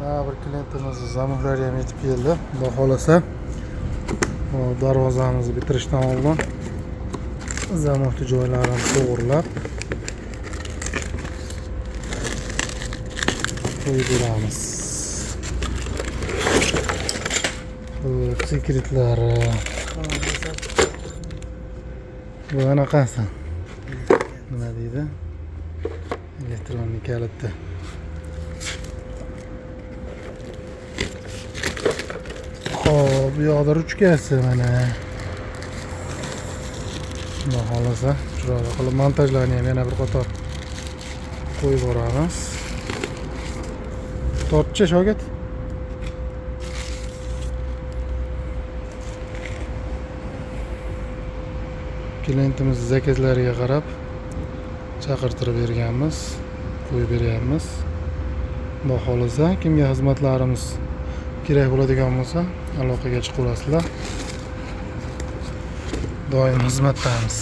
bir klientimiz zamo'lari ham yetib keldi. Xudo xolasa darvozamizni bitirishdan oldin zamo'li joylarini to'g'rilab qo'yib beramiz. Sekretlari bu anaqasi nima deydi? Elektronik kaliti. Xo'p, bu yoqda ruchkasi mana. Xudo xolasa chiroyli qilib montajlarni ham yana bir qator qo'yib boramiz. Tortchi Shogat. Klientimiz zakazlariga qarab chaqirtirib berganmiz, qo'yib beryapmiz. Xudo xolasa kimga xizmatlarimiz kerak bo'ladigan bo'lsa, aloqaga chiqaverasizlar. Doim xizmatdamiz.